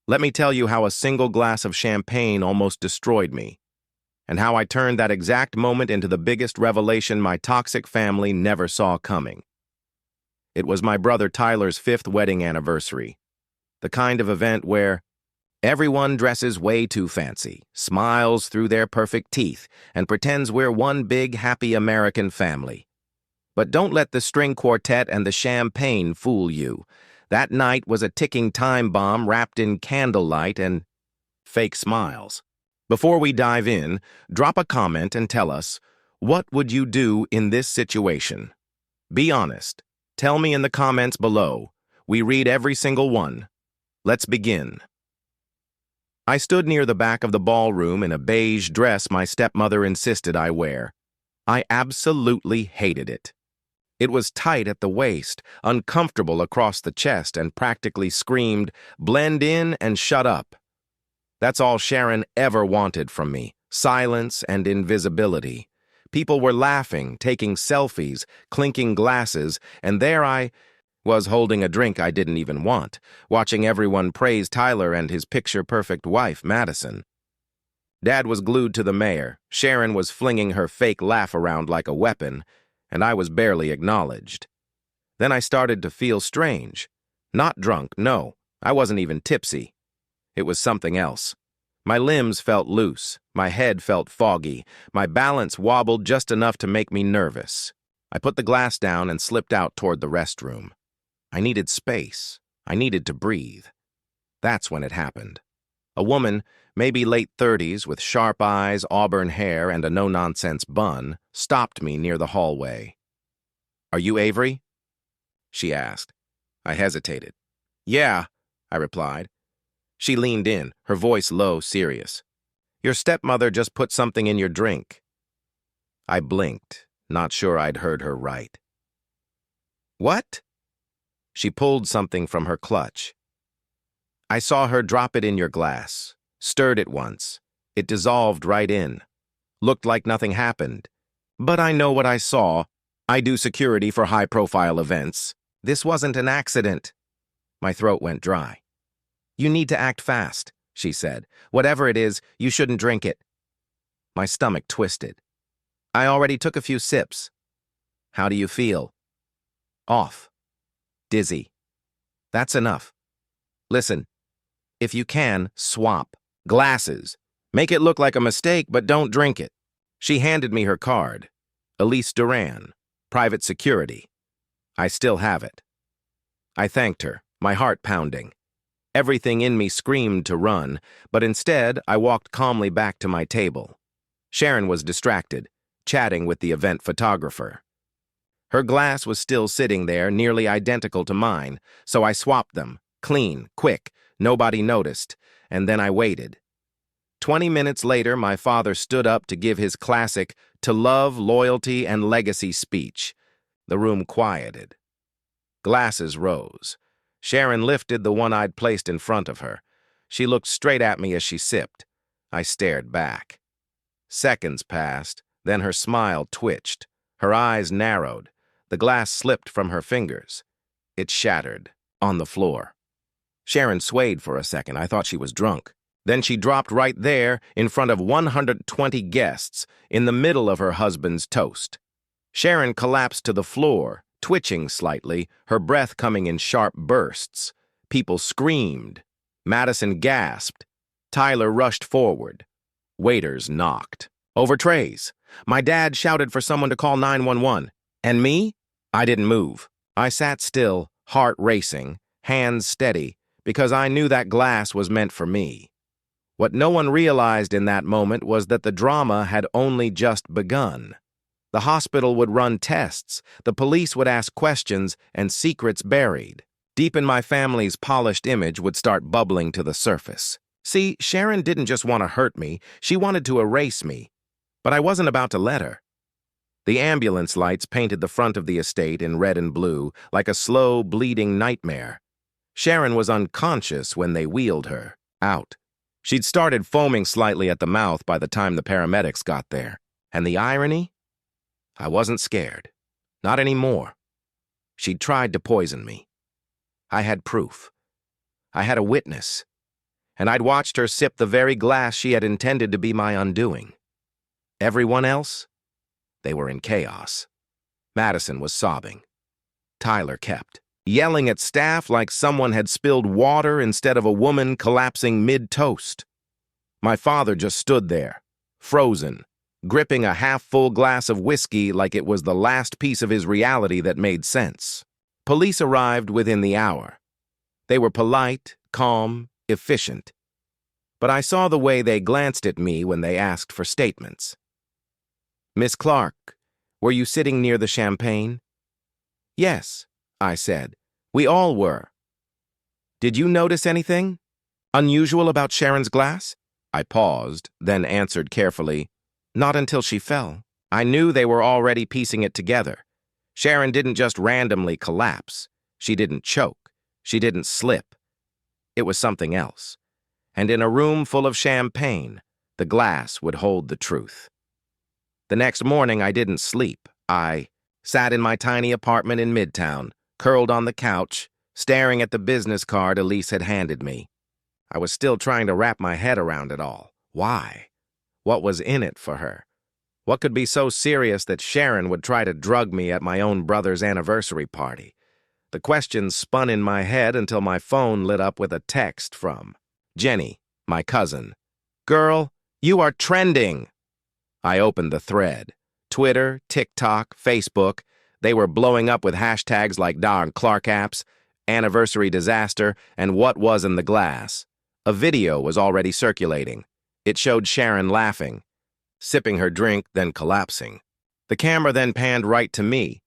Let me tell you how a single glass of champagne almost destroyed me, and how I turned that exact moment into the biggest revelation my toxic family never saw coming. It was my brother Tyler's 5th wedding anniversary, the kind of event where everyone dresses way too fancy, smiles through their perfect teeth, and pretends we're one big, happy American family. But don't let the string quartet and the champagne fool you. That night was a ticking time bomb wrapped in candlelight and fake smiles. Before we dive in, drop a comment and tell us, what would you do in this situation? Be honest. Tell me in the comments below. We read every single one. Let's begin. I stood near the back of the ballroom in a beige dress my stepmother insisted I wear. I absolutely hated it. It was tight at the waist, uncomfortable across the chest, and practically screamed, "Blend in and shut up." That's all Sharon ever wanted from me, silence and invisibility. People were laughing, taking selfies, clinking glasses, and there I was holding a drink I didn't even want, watching everyone praise Tyler and his picture-perfect wife, Madison. Dad was glued to the mayor, Sharon was flinging her fake laugh around like a weapon, and I was barely acknowledged. Then I started to feel strange. Not drunk, no, I wasn't even tipsy. It was something else. My limbs felt loose, my head felt foggy, my balance wobbled just enough to make me nervous. I put the glass down and slipped out toward the restroom. I needed space. I needed to breathe. That's when it happened. A woman, maybe late 30s, with sharp eyes, auburn hair, and a no-nonsense bun, stopped me near the hallway. "Are you Avery?" she asked. I hesitated. "Yeah," I replied. She leaned in, her voice low, serious. "Your stepmother just put something in your drink." I blinked, not sure I'd heard her right. "What?" She pulled something from her clutch. "I saw her drop it in your glass. Stirred it once. It dissolved right in. Looked like nothing happened. But I know what I saw. I do security for high-profile events. This wasn't an accident." My throat went dry. "You need to act fast," she said. "Whatever it is, you shouldn't drink it." My stomach twisted. "I already took a few sips." "How do you feel?" "Off. Dizzy." "That's enough. Listen, if you can, swap. Glasses. Make it look like a mistake, but don't drink it." She handed me her card. Elise Duran, private security. I still have it. I thanked her, my heart pounding. Everything in me screamed to run, but instead I walked calmly back to my table. Sharon was distracted, chatting with the event photographer. Her glass was still sitting there, nearly identical to mine, so I swapped them, clean, quick, nobody noticed, and then I waited. 20 minutes later, my father stood up to give his classic "To Love, Loyalty, and Legacy" speech. The room quieted. Glasses rose. Sharon lifted the one I'd placed in front of her. She looked straight at me as she sipped. I stared back. Seconds passed, then her smile twitched. Her eyes narrowed. The glass slipped from her fingers. It shattered, on the floor. Sharon swayed for a second. I thought she was drunk. Then she dropped right there, in front of 120 guests, in the middle of her husband's toast. Sharon collapsed to the floor, twitching slightly, her breath coming in sharp bursts. People screamed. Madison gasped. Tyler rushed forward. Waiters knocked. Over trays. My dad shouted for someone to call 911. And me? I didn't move. I sat still, heart racing, hands steady, because I knew that glass was meant for me. What no one realized in that moment was that the drama had only just begun. The hospital would run tests, the police would ask questions, and secrets buried. Deep in my family's polished image would start bubbling to the surface. See, Sharon didn't just want to hurt me, she wanted to erase me. But I wasn't about to let her. The ambulance lights painted the front of the estate in red and blue, like a slow, bleeding nightmare. Sharon was unconscious when they wheeled her out. She'd started foaming slightly at the mouth by the time the paramedics got there. And the irony? I wasn't scared. Not anymore. She'd tried to poison me. I had proof. I had a witness. and I'd watched her sip the very glass she had intended to be my undoing. Everyone else? They were in chaos. Madison was sobbing. Tyler kept yelling at staff like someone had spilled water instead of a woman collapsing mid-toast. My father just stood there, frozen, gripping a half-full glass of whiskey like it was the last piece of his reality that made sense. Police arrived within the hour. They were polite, calm, efficient. But I saw the way they glanced at me when they asked for statements. "Miss Clark, were you sitting near the champagne?" "Yes," I said. "We all were." "Did you notice anything unusual about Sharon's glass?" I paused, then answered carefully, "Not until she fell." I knew they were already piecing it together. Sharon didn't just randomly collapse. She didn't choke. She didn't slip. It was something else. And in a room full of champagne, the glass would hold the truth. The next morning, I didn't sleep. I sat in my tiny apartment in Midtown, curled on the couch, staring at the business card Elise had handed me. I was still trying to wrap my head around it all. Why? What was in it for her? What could be so serious that Sharon would try to drug me at my own brother's anniversary party? The questions spun in my head until my phone lit up with a text from Jenny, my cousin. "Girl, you are trending." I opened the thread. Twitter, TikTok, Facebook, they were blowing up with hashtags like darn Clark apps, anniversary disaster, and what was in the glass. A video was already circulating. It showed Sharon laughing, sipping her drink, then collapsing. The camera then panned right to me.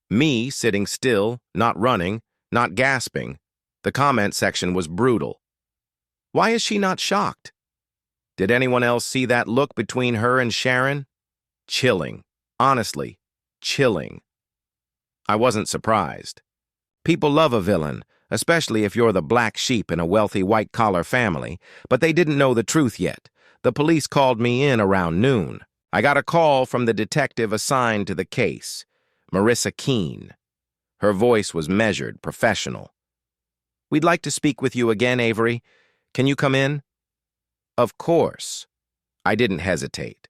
Me sitting still, not running, not gasping. The comment section was brutal. Why is she not shocked? Did anyone else see that look between her and Sharon? Chilling. Honestly, chilling. I wasn't surprised. People love a villain, especially if you're the black sheep in a wealthy white-collar family, but they didn't know the truth yet. The police called me in around noon. I got a call from the detective assigned to the case, Marissa Keene. Her voice was measured, professional. "We'd like to speak with you again, Avery. Can you come in?" Of course. I didn't hesitate.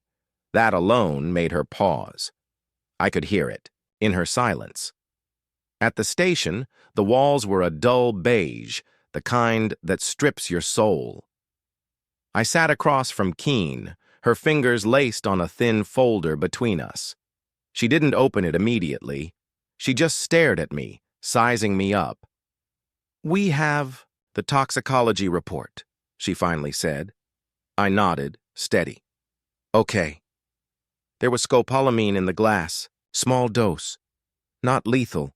That alone made her pause. I could hear it, in her silence. At the station, the walls were a dull beige, the kind that strips your soul. I sat across from Keene, her fingers laced on a thin folder between us. She didn't open it immediately. She just stared at me, sizing me up. "We have the toxicology report," she finally said. I nodded, steady. "Okay." There was scopolamine in the glass, small dose. Not lethal,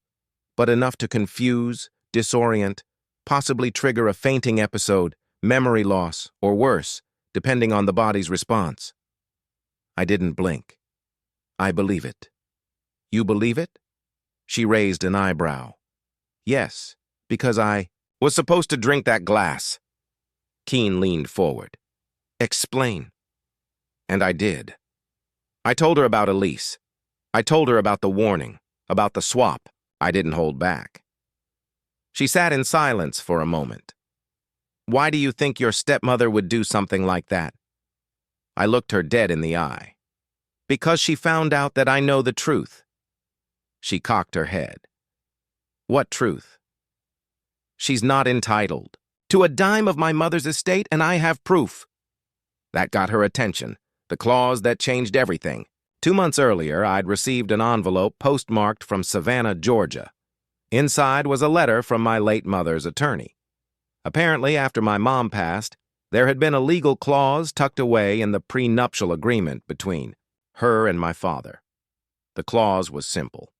but enough to confuse, disorient, possibly trigger a fainting episode, memory loss, or worse, depending on the body's response. I didn't blink. "I believe it." "You believe it?" She raised an eyebrow. "Yes, because I was supposed to drink that glass." Keene leaned forward. "Explain." And I did. I told her about Elise. I told her about the warning, about the swap. I didn't hold back. She sat in silence for a moment. "Why do you think your stepmother would do something like that?" I looked her dead in the eye. "Because she found out that I know the truth." She cocked her head. "What truth?" "She's not entitled to a dime of my mother's estate, and I have proof." That got her attention, the clause that changed everything. 2 months earlier, I'd received an envelope postmarked from Savannah, Georgia. Inside was a letter from my late mother's attorney. Apparently, after my mom passed, there had been a legal clause tucked away in the prenuptial agreement between her and my father. The clause was simple.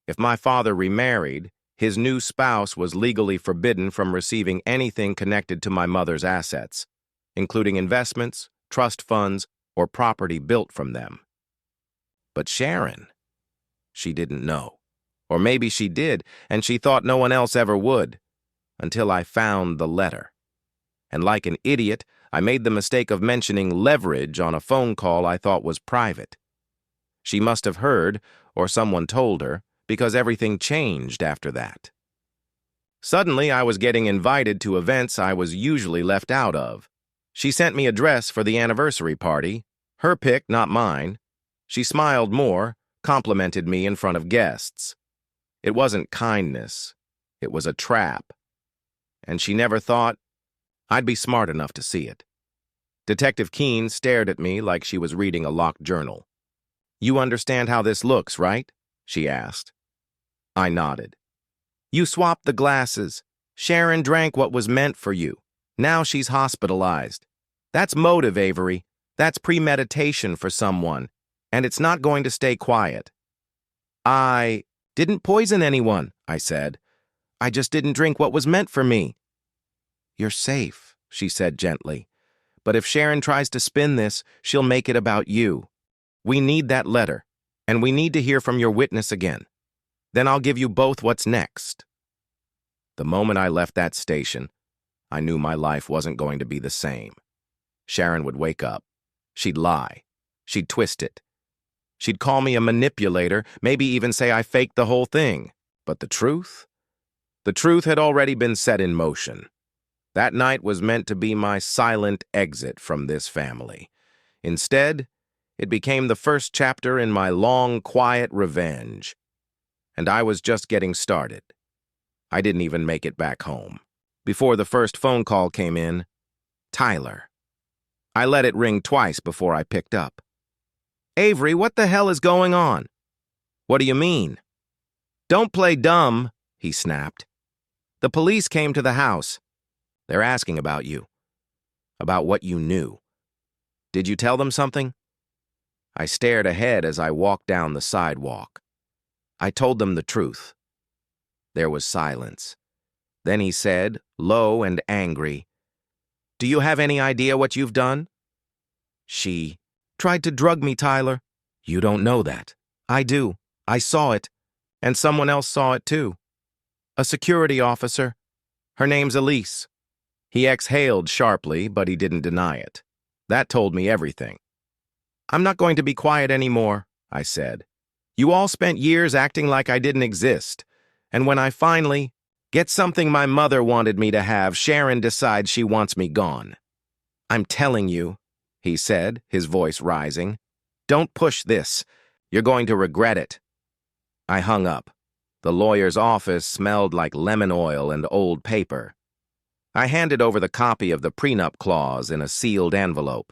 If my father remarried, his new spouse was legally forbidden from receiving anything connected to my mother's assets, including investments, trust funds, or property built from them. But Sharon, she didn't know. Or maybe she did, and she thought no one else ever would, until I found the letter. And like an idiot, I made the mistake of mentioning leverage on a phone call I thought was private. She must have heard, or someone told her, because everything changed after that. Suddenly, I was getting invited to events I was usually left out of. She sent me a dress for the anniversary party. Her pick, not mine. She smiled more, complimented me in front of guests. It wasn't kindness. It was a trap. And she never thought I'd be smart enough to see it. Detective Keene stared at me like she was reading a locked journal. "You understand how this looks, right?" she asked. I nodded. "You swapped the glasses. Sharon drank what was meant for you. Now she's hospitalized. That's motive, Avery. That's premeditation for someone, and it's not going to stay quiet." "I didn't poison anyone," I said. "I just didn't drink what was meant for me." "You're safe," she said gently. "But if Sharon tries to spin this, she'll make it about you. We need that letter, and we need to hear from your witness again. Then I'll give you both what's next." The moment I left that station, I knew my life wasn't going to be the same. Sharon would wake up. She'd lie. She'd twist it. She'd call me a manipulator, maybe even say I faked the whole thing. But the truth? The truth had already been set in motion. That night was meant to be my silent exit from this family. Instead, it became the first chapter in my long, quiet revenge. And I was just getting started. I didn't even make it back home. Before the first phone call came in, Tyler. I let it ring twice before I picked up. "Avery, what the hell is going on?" "What do you mean?" "Don't play dumb," he snapped. "The police came to the house. They're asking about you. About what you knew. Did you tell them something?" I stared ahead as I walked down the sidewalk. I told them the truth. There was silence. Then he said, low and angry, "Do you have any idea what you've done?" "She tried to drug me, Tyler." "You don't know that." "I do. I saw it. And someone else saw it too. A security officer. Her name's Elise." He exhaled sharply, but he didn't deny it. That told me everything. "I'm not going to be quiet anymore," I said. "You all spent years acting like I didn't exist. And when I finally get something my mother wanted me to have, Sharon decides she wants me gone. I'm telling you," he said, his voice rising, "don't push this. You're going to regret it." I hung up. The lawyer's office smelled like lemon oil and old paper. I handed over the copy of the prenup clause in a sealed envelope.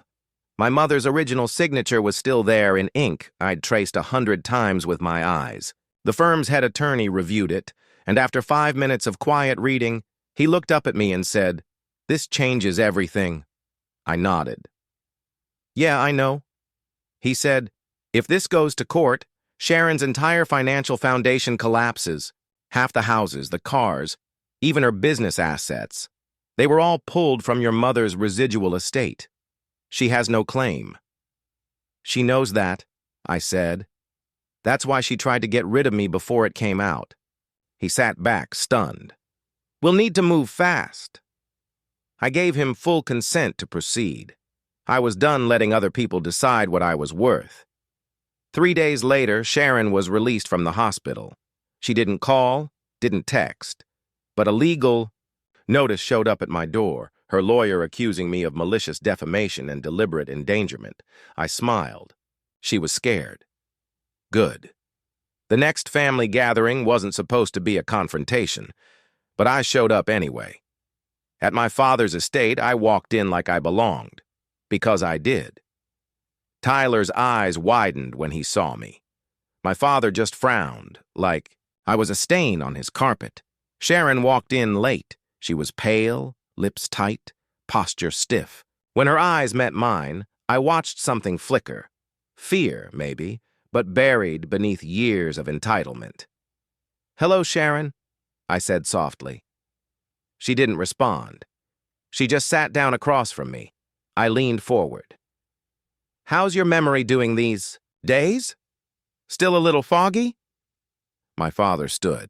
My mother's original signature was still there in ink I'd traced 100 times with my eyes. The firm's head attorney reviewed it, and after 5 minutes of quiet reading, he looked up at me and said, "This changes everything." I nodded. "Yeah, I know." He said, "If this goes to court, Sharon's entire financial foundation collapses. Half the houses, the cars, even her business assets. They were all pulled from your mother's residual estate. She has no claim." "She knows that," I said. "That's why she tried to get rid of me before it came out." He sat back, stunned. "We'll need to move fast." I gave him full consent to proceed. I was done letting other people decide what I was worth. 3 days later, Sharon was released from the hospital. She didn't call, didn't text, but a legal notice showed up at my door, her lawyer accusing me of malicious defamation and deliberate endangerment. I smiled. She was scared. Good. The next family gathering wasn't supposed to be a confrontation, but I showed up anyway. At my father's estate, I walked in like I belonged, because I did. Tyler's eyes widened when he saw me. My father just frowned, like I was a stain on his carpet. Sharon walked in late. She was pale, lips tight, posture stiff. When her eyes met mine, I watched something flicker. Fear, maybe, but buried beneath years of entitlement. "Hello, Sharon," I said softly. She didn't respond. She just sat down across from me. I leaned forward. "How's your memory doing these days? Still a little foggy?" My father stood.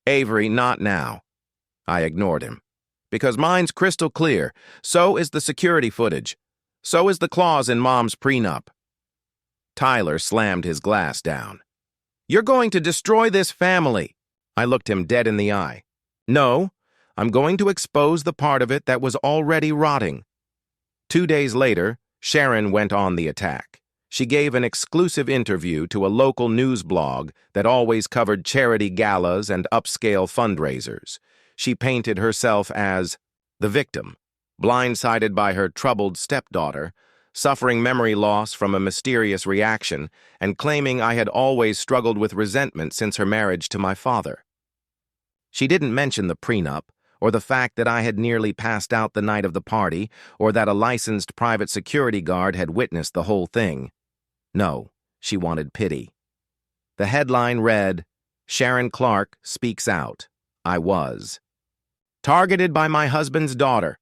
"Avery, not now." I ignored him. "Because mine's crystal clear. So is the security footage. So is the clause in Mom's prenup." Tyler slammed his glass down. "You're going to destroy this family." I looked him dead in the eye. No, I'm going to expose the part of it that was already rotting. 2 days later, Sharon went on the attack. She gave an exclusive interview to a local news blog that always covered charity galas and upscale fundraisers. She painted herself as the victim, blindsided by her troubled stepdaughter, suffering memory loss from a mysterious reaction, and claiming I had always struggled with resentment since her marriage to my father. She didn't mention the prenup, or the fact that I had nearly passed out the night of the party, or that a licensed private security guard had witnessed the whole thing. No, she wanted pity. The headline read, "Sharon Clark speaks out. I was targeted by my husband's daughter."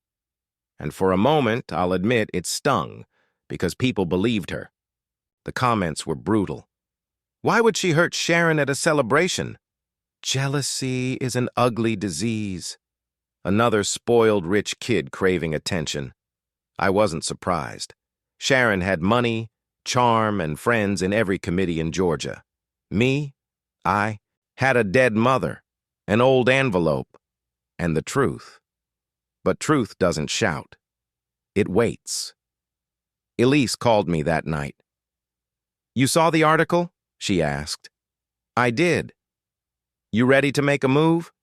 And for a moment, I'll admit, it stung, because people believed her. The comments were brutal. Why would she hurt Sharon at a celebration? Jealousy is an ugly disease. Another spoiled rich kid craving attention. I wasn't surprised. Sharon had money, charm, and friends in every committee in Georgia. Me, I had a dead mother, an old envelope, and the truth. But truth doesn't shout. It waits. Elise called me that night. "You saw the article?" she asked. "I did. You ready to make a move?"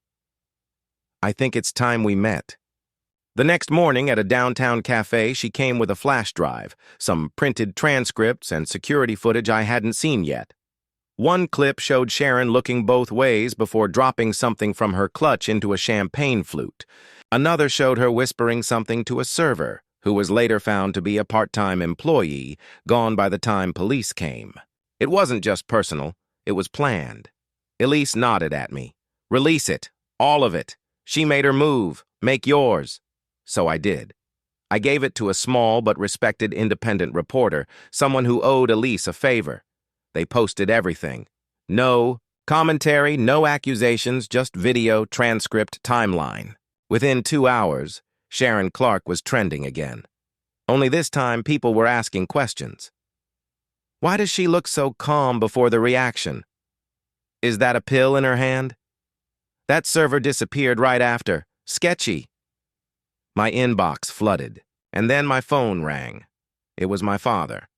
"I think it's time we met." The next morning at a downtown cafe, she came with a flash drive, some printed transcripts and security footage I hadn't seen yet. One clip showed Sharon looking both ways before dropping something from her clutch into a champagne flute. Another showed her whispering something to a server, who was later found to be a part-time employee, gone by the time police came. It wasn't just personal, it was planned. Elise nodded at me. "Release it, all of it. She made her move. Make yours." So I did. I gave it to a small but respected independent reporter, someone who owed Elise a favor. They posted everything. No commentary, no accusations, just video, transcript, timeline. Within 2 hours, Sharon Clark was trending again. Only this time, people were asking questions. Why does she look so calm before the reaction? Is that a pill in her hand? That server disappeared right after. Sketchy. My inbox flooded, and then my phone rang. It was my father.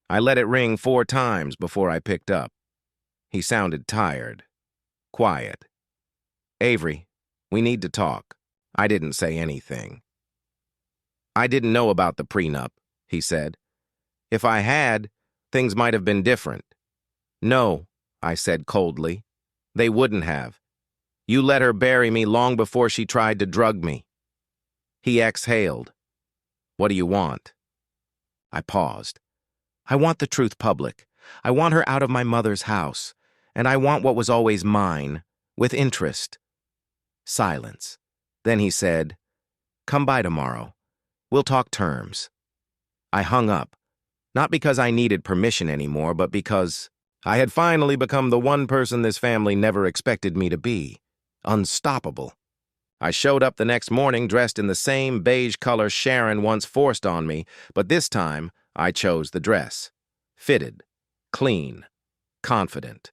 I let it ring 4 times before I picked up. He sounded tired, quiet. "Avery, we need to talk." I didn't say anything. "I didn't know about the prenup," he said. "If I had, things might have been different." "No," I said coldly. "They wouldn't have. You let her bury me long before she tried to drug me." He exhaled. "What do you want?" I paused. "I want the truth public. I want her out of my mother's house. And I want what was always mine, with interest." Silence. Then he said, "Come by tomorrow. We'll talk terms." I hung up, not because I needed permission anymore, but because I had finally become the one person this family never expected me to be. Unstoppable. I showed up the next morning dressed in the same beige color Sharon once forced on me, but this time I chose the dress. Fitted, clean, confident.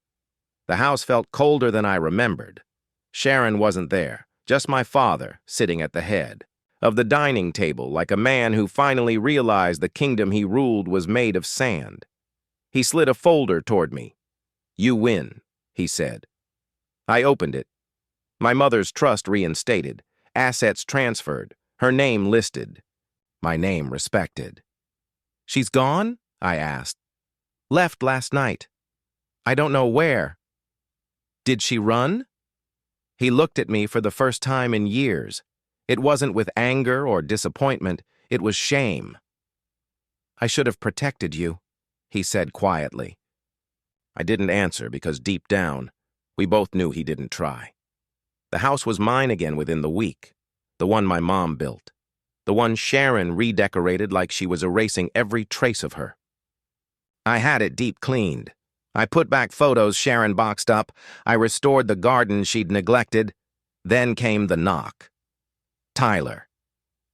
The house felt colder than I remembered. Sharon wasn't there, just my father sitting at the head of the dining table like a man who finally realized the kingdom he ruled was made of sand. He slid a folder toward me. "You win," he said. I opened it. My mother's trust reinstated, assets transferred, her name listed, my name respected. "She's gone?" I asked. "Left last night. I don't know where." "Did she run?" He looked at me for the first time in years. It wasn't with anger or disappointment, it was shame. "I should have protected you," he said quietly. I didn't answer because deep down, we both knew he didn't try. The house was mine again within the week, the one my mom built, the one Sharon redecorated like she was erasing every trace of her. I had it deep cleaned. I put back photos Sharon boxed up. I restored the garden she'd neglected. Then came the knock. Tyler.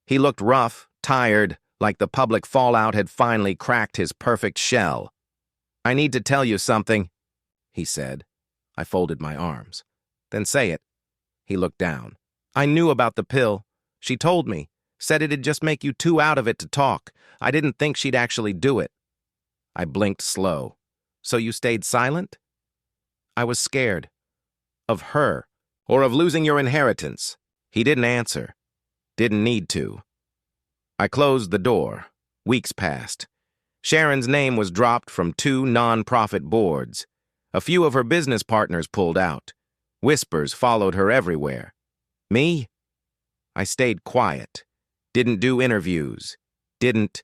He looked rough, tired, like the public fallout had finally cracked his perfect shell. "I need to tell you something," he said. I folded my arms. "Then say it." He looked down. I knew about the pill. She told me. Said it'd just make you too out of it to talk. I didn't think she'd actually do it. I blinked slow. So you stayed silent? I was scared. Of her. Or of losing your inheritance. He didn't answer. Didn't need to. I closed the door. Weeks passed. Sharon's name was dropped from 2 non-profit boards. A few of her business partners pulled out. Whispers followed her everywhere. Me? I stayed quiet. Didn't do interviews. Didn't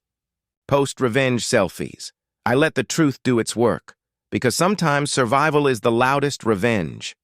post revenge selfies. I let the truth do its work, because sometimes survival is the loudest revenge.